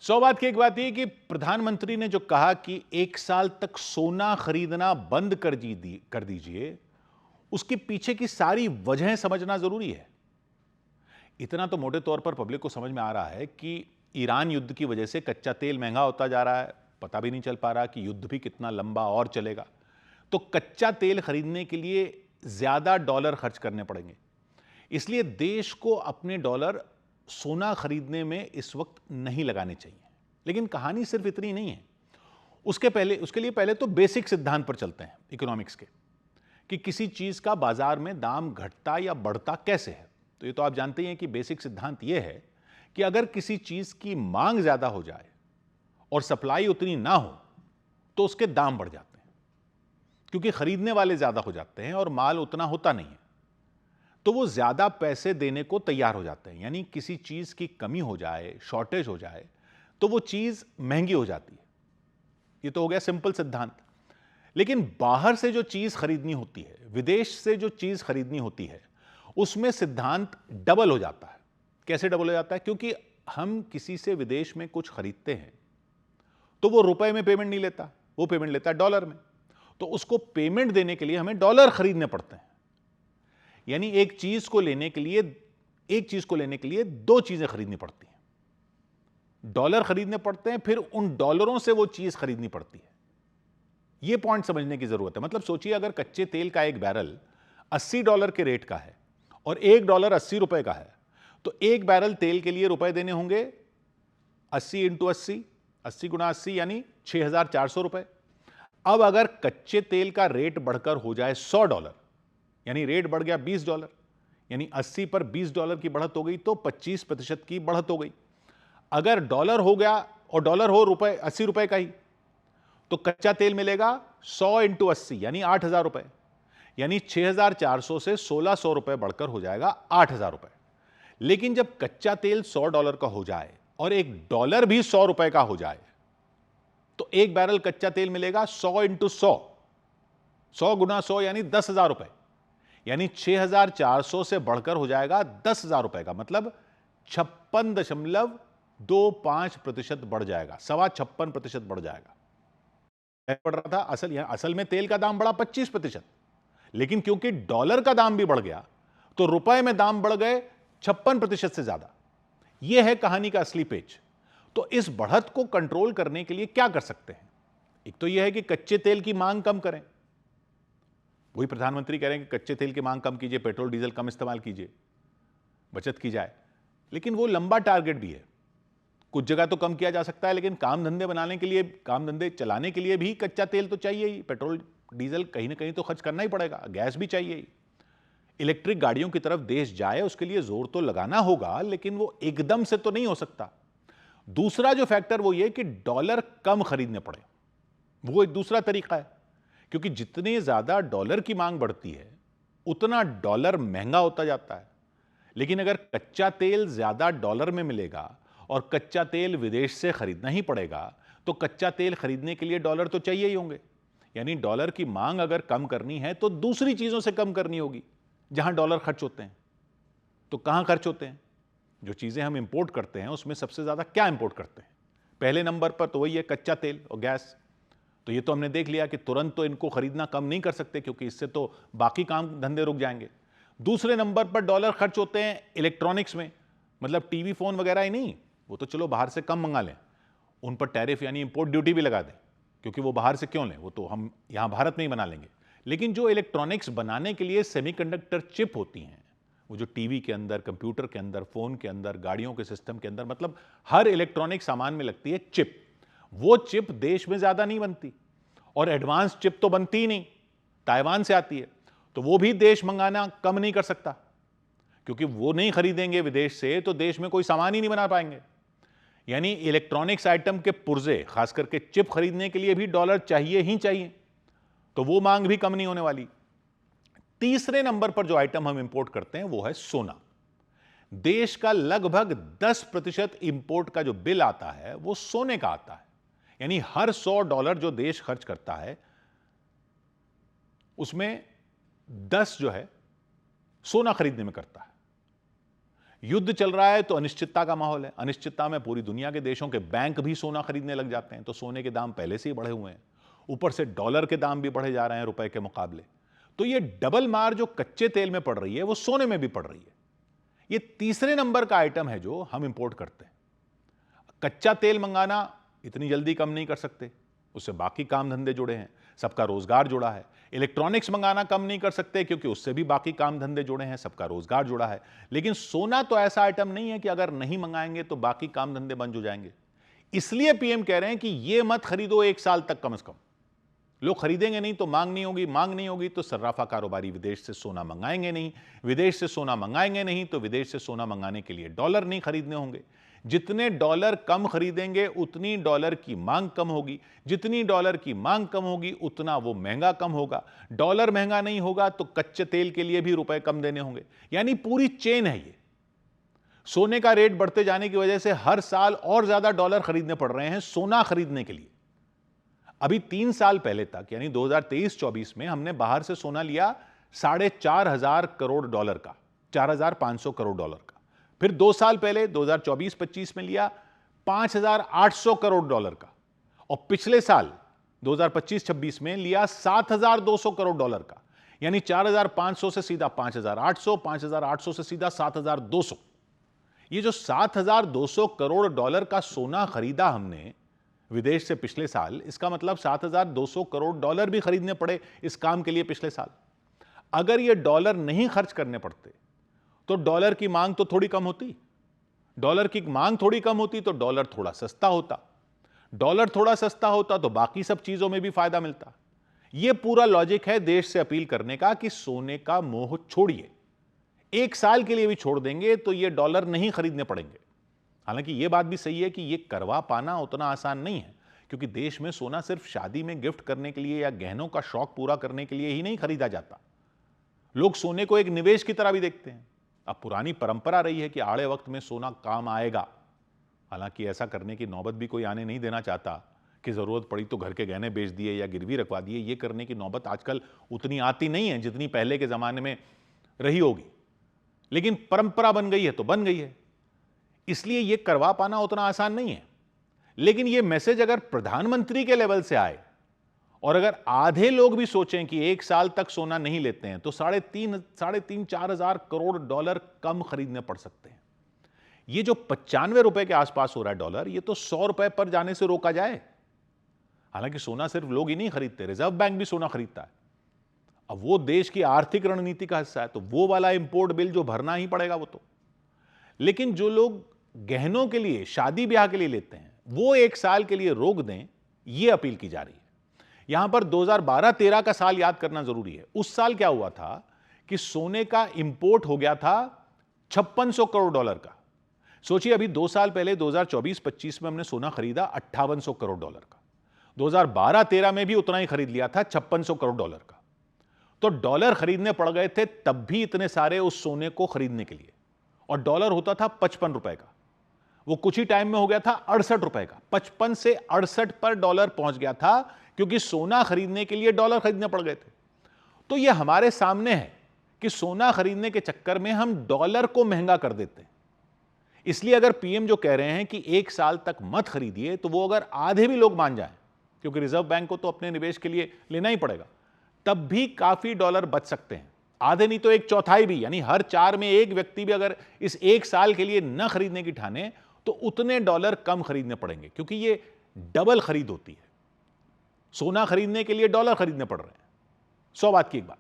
सौ बात की एक बात यह कि प्रधानमंत्री ने जो कहा कि 1 साल तक सोना खरीदना बंद कर दीजिए, उसके पीछे की सारी वजहें समझना जरूरी है। इतना तो मोटे तौर पर पब्लिक को समझ में आ रहा है कि ईरान युद्ध की वजह से कच्चा तेल महंगा होता जा रहा है। पता भी नहीं चल पा रहा कि युद्ध भी कितना लंबा और चलेगा। तो कच्चा तेल खरीदने के लिए ज्यादा डॉलर खर्च करने पड़ेंगे। इसलिए देश को अपने डॉलर सोना खरीदने में इस वक्त नहीं लगाने चाहिए। लेकिन कहानी सिर्फ इतनी नहीं है। उसके लिए पहले तो बेसिक सिद्धांत पर चलते हैं इकोनॉमिक्स के, कि किसी चीज का बाजार में दाम घटता या बढ़ता कैसे है। तो ये तो आप जानते हैं कि बेसिक सिद्धांत यह है कि अगर किसी चीज की मांग ज्यादा हो जाए और सप्लाई उतनी ना हो तो उसके दाम बढ़ जाते हैं, क्योंकि खरीदने वाले ज्यादा हो जाते हैं और माल उतना होता नहीं है। तो वो ज्यादा पैसे देने को तैयार हो जाते हैं। यानी किसी चीज की कमी हो जाए, शॉर्टेज हो जाए, तो वो चीज महंगी हो जाती है। ये तो हो गया सिंपल सिद्धांत। लेकिन बाहर से जो चीज खरीदनी होती है, विदेश से जो चीज खरीदनी होती है, उसमें सिद्धांत डबल हो जाता है। कैसे डबल हो जाता है? क्योंकि हम किसी से विदेश में कुछ खरीदते हैं तो वो रुपए में पेमेंट नहीं लेता, वो पेमेंट लेता है डॉलर में। तो उसको पेमेंट देने के लिए हमें डॉलर खरीदने पड़ते हैं। यानी एक चीज को लेने के लिए दो चीजें खरीदनी पड़ती हैं। डॉलर खरीदने पड़ते हैं, फिर उन डॉलरों से वो चीज खरीदनी पड़ती है। यह पॉइंट समझने की जरूरत है। मतलब सोचिए, अगर कच्चे तेल का एक बैरल $80 के रेट का है और $1 ₹80 का है, तो एक बैरल तेल के लिए रुपए देने होंगे 80 × 80, 80 × 80 यानी $6,400। अब अगर कच्चे तेल का रेट बढ़कर हो जाए $100, यानी रेट बढ़ गया $20, यानी 80 पर $20 की बढ़त हो गई, तो 25% की बढ़त हो गई। अगर डॉलर हो गया और डॉलर हो रुपए $80 का ही, तो कच्चा तेल मिलेगा 100 × 80 यानी $8,000, यानी 6,400 से $1,600 बढ़कर हो जाएगा $8,000। लेकिन जब कच्चा तेल $100 का हो जाए और एक डॉलर भी $100 का हो जाए, तो एक बैरल कच्चा तेल मिलेगा 100 × 100, 100 × 100 यानी $10,000, यानी 6,400 से बढ़कर हो जाएगा $10,000 का। मतलब 56.25% बढ़ जाएगा, 56.25% बढ़ जाएगा। बढ़ रहा था असल में तेल का दाम बढ़ा 25%, लेकिन क्योंकि डॉलर का दाम भी बढ़ गया तो रुपए में दाम बढ़ गए 56% से ज्यादा। यह है कहानी का असली पेच। तो इस बढ़त को कंट्रोल करने के लिए क्या कर सकते हैं? एक तो यह है कि कच्चे तेल की मांग कम करें। वही प्रधानमंत्री कह रहे हैं कि कच्चे तेल की मांग कम कीजिए, पेट्रोल डीजल कम इस्तेमाल कीजिए, बचत की जाए। लेकिन वो लंबा टारगेट भी है। कुछ जगह तो कम किया जा सकता है, लेकिन काम धंधे चलाने के लिए भी कच्चा तेल तो चाहिए ही। पेट्रोल डीजल कहीं ना कहीं तो खर्च करना ही पड़ेगा, गैस भी चाहिए ही। इलेक्ट्रिक गाड़ियों की तरफ देश जाए, उसके लिए जोर तो लगाना होगा, लेकिन वो एकदम से तो नहीं हो सकता। दूसरा जो फैक्टर वो ये कि डॉलर कम खरीदने पड़े, वो एक दूसरा तरीका है। क्योंकि जितने ज्यादा डॉलर की मांग बढ़ती है, उतना डॉलर महंगा होता जाता है। लेकिन अगर कच्चा तेल ज्यादा डॉलर में मिलेगा और कच्चा तेल विदेश से खरीदना ही पड़ेगा, तो कच्चा तेल खरीदने के लिए डॉलर तो चाहिए ही होंगे। यानी डॉलर की मांग अगर कम करनी है तो दूसरी चीजों से कम करनी होगी जहां डॉलर खर्च होते हैं। तो कहां खर्च होते हैं? जो चीजें हम इंपोर्ट करते हैं उसमें सबसे ज्यादा क्या इंपोर्ट करते हैं? पहले नंबर पर तो वही है कच्चा तेल और गैस। तो ये तो हमने देख लिया कि तुरंत तो इनको खरीदना कम नहीं कर सकते, क्योंकि इससे तो बाकी काम धंधे रुक जाएंगे। दूसरे नंबर पर डॉलर खर्च होते हैं इलेक्ट्रॉनिक्स में। मतलब टीवी फोन वगैरह ही नहीं, वो तो चलो बाहर से कम मंगा लें, उन पर टैरिफ यानी इंपोर्ट ड्यूटी भी लगा दें, क्योंकि वो बाहर से क्यों लें, वो तो हम यहां भारत में ही बना लेंगे। लेकिन जो इलेक्ट्रॉनिक्स बनाने के लिए सेमीकंडक्टर चिप होती हैं, वो जो टीवी के अंदर, कंप्यूटर के अंदर, फोन के अंदर, गाड़ियों के सिस्टम के अंदर, मतलब हर इलेक्ट्रॉनिक सामान में लगती है चिप। वो चिप देश में ज्यादा नहीं बनती, और एडवांस चिप तो बनती ही नहीं, ताइवान से आती है। तो वो भी देश मंगाना कम नहीं कर सकता, क्योंकि वो नहीं खरीदेंगे विदेश से तो देश में कोई सामान ही नहीं बना पाएंगे। यानी इलेक्ट्रॉनिक्स आइटम के पुर्जे, खास करके चिप खरीदने के लिए भी डॉलर चाहिए ही चाहिए। तो वो मांग भी कम नहीं होने वाली। तीसरे नंबर पर जो आइटम हम इंपोर्ट करते हैं वो है सोना। देश का लगभग 10% इंपोर्ट का जो बिल आता है वो सोने का आता है। यानी हर $100 जो देश खर्च करता है, उसमें 10 जो है सोना खरीदने में करता है। युद्ध चल रहा है तो अनिश्चितता का माहौल है। अनिश्चितता में पूरी दुनिया के देशों के बैंक भी सोना खरीदने लग जाते हैं, तो सोने के दाम पहले से ही बढ़े हुए हैं। ऊपर से डॉलर के दाम भी बढ़े जा रहे हैं रुपए के मुकाबले। तो ये डबल मार जो कच्चे तेल में पड़ रही है वो सोने में भी पड़ रही है। ये तीसरे नंबर का आइटम है जो हम इंपोर्ट करते हैं। कच्चा तेल मंगाना इतनी जल्दी कम नहीं कर सकते, उससे बाकी काम धंधे जुड़े हैं, सबका रोजगार जुड़ा है। इलेक्ट्रॉनिक्स मंगाना कम नहीं कर सकते क्योंकि उससे भी बाकी काम धंधे जुड़े हैं, सबका रोजगार जुड़ा है। लेकिन सोना तो ऐसा आइटम नहीं है कि अगर नहीं मंगाएंगे तो बाकी काम धंधे बंद हो जाएंगे। इसलिए पीएम कह रहे हैं कि यह मत खरीदो एक साल तक कम से कम। लोग खरीदेंगे नहीं तो मांग नहीं होगी, मांग नहीं होगी तो सर्राफा कारोबारी विदेश से सोना मंगाएंगे नहीं, विदेश से सोना मंगाएंगे नहीं तो विदेश से सोना मंगाने के लिए डॉलर नहीं खरीदने होंगे। जितने डॉलर कम खरीदेंगे उतनी डॉलर की मांग कम होगी, जितनी डॉलर की मांग कम होगी उतना वो महंगा कम होगा। डॉलर महंगा नहीं होगा तो कच्चे तेल के लिए भी रुपए कम देने होंगे। यानी पूरी चेन है ये। सोने का रेट बढ़ते जाने की वजह से हर साल और ज्यादा डॉलर खरीदने पड़ रहे हैं सोना खरीदने के लिए। अभी 3 साल पहले तक यानी 2023-24 में हमने बाहर से सोना लिया 4,500 करोड़ डॉलर का, 4,500 करोड़ डॉलर का। फिर 2 साल पहले 2024-25 में लिया 5,800 करोड़ डॉलर का, और पिछले साल 2025-26 में लिया 7,200 करोड़ डॉलर का। यानी 4,500 से सीधा 5,800, 5,800 से सीधा 7,200। ये जो 7,200 करोड़ डॉलर का सोना खरीदा हमने विदेश से पिछले साल, इसका मतलब 7,200 करोड़ डॉलर भी खरीदने पड़े इस काम के लिए पिछले साल। अगर ये डॉलर नहीं खर्च करने पड़ते तो डॉलर की मांग तो थोड़ी कम होती, डॉलर की मांग थोड़ी कम होती तो डॉलर थोड़ा सस्ता होता, डॉलर थोड़ा सस्ता होता तो बाकी सब चीजों में भी फायदा मिलता। यह पूरा लॉजिक है देश से अपील करने का कि सोने का मोह छोड़िए। एक साल के लिए भी छोड़ देंगे तो ये डॉलर नहीं खरीदने पड़ेंगे। हालांकि यह बात भी सही है कि यह करवा पाना उतना आसान नहीं है, क्योंकि देश में सोना सिर्फ शादी में गिफ्ट करने के लिए या गहनों का शौक पूरा करने के लिए ही नहीं खरीदा जाता। लोग सोने को एक निवेश की तरह भी देखते हैं। अब पुरानी परंपरा रही है कि आड़े वक्त में सोना काम आएगा। हालांकि ऐसा करने की नौबत भी कोई आने नहीं देना चाहता कि जरूरत पड़ी तो घर के गहने बेच दिए या गिरवी रखवा दिए। ये करने की नौबत आजकल उतनी आती नहीं है जितनी पहले के जमाने में रही होगी, लेकिन परंपरा बन गई है तो बन गई है, इसलिए यह करवा पाना उतना आसान नहीं है। लेकिन यह मैसेज अगर प्रधानमंत्री के लेवल से आए और अगर आधे लोग भी सोचें कि एक साल तक सोना नहीं लेते हैं तो 3,500-4,000 करोड़ डॉलर कम खरीदने पड़ सकते हैं। ये जो 95 रुपए के आसपास हो रहा है डॉलर, ये तो 100 रुपए पर जाने से रोका जाए। हालांकि सोना सिर्फ लोग ही नहीं खरीदते, रिजर्व बैंक भी सोना खरीदता है। अब वो देश की आर्थिक रणनीति का हिस्सा है तो वो वाला इंपोर्ट बिल जो भरना ही पड़ेगा वो तो। लेकिन जो लोग गहनों के लिए, शादी ब्याह के लिए लेते हैं, वो एक साल के लिए रोक दें, ये अपील की जा रही है। यहां पर 2012-13 का साल याद करना जरूरी है। उस साल क्या हुआ था कि सोने का इंपोर्ट हो गया था 5600 करोड़ डॉलर का। सोचिए, अभी 2 साल पहले 2024-25 में हमने सोना खरीदा 5800 करोड़ डॉलर का। 2012-13 में भी उतना ही खरीद लिया था, 5600 करोड़ डॉलर का। तो डॉलर खरीदने पड़ गए थे तब भी इतने सारे उस सोने को खरीदने के लिए, और डॉलर होता था 55 रुपए का। वो कुछ ही टाइम में हो गया था 68 रुपए का। 55 से 68 पर डॉलर पहुंच गया था क्योंकि सोना खरीदने के लिए डॉलर खरीदने पड़ गए थे। तो ये हमारे सामने है कि सोना खरीदने के चक्कर में हम डॉलर को महंगा कर देते हैं। इसलिए अगर पीएम जो कह रहे हैं कि एक साल तक मत खरीदिए, तो वो अगर आधे भी लोग मान जाएं, क्योंकि रिजर्व बैंक को तो अपने निवेश के लिए लेना ही पड़ेगा, तब भी काफी डॉलर बच सकते हैं। आधे नहीं तो 1/4 भी, यानी हर 4 में 1 व्यक्ति भी अगर इस एक साल के लिए न खरीदने की ठाने तो उतने डॉलर कम खरीदने पड़ेंगे, क्योंकि ये डबल खरीद होती है। सोना खरीदने के लिए डॉलर खरीदने पड़ रहे हैं। 100 बात की एक बात।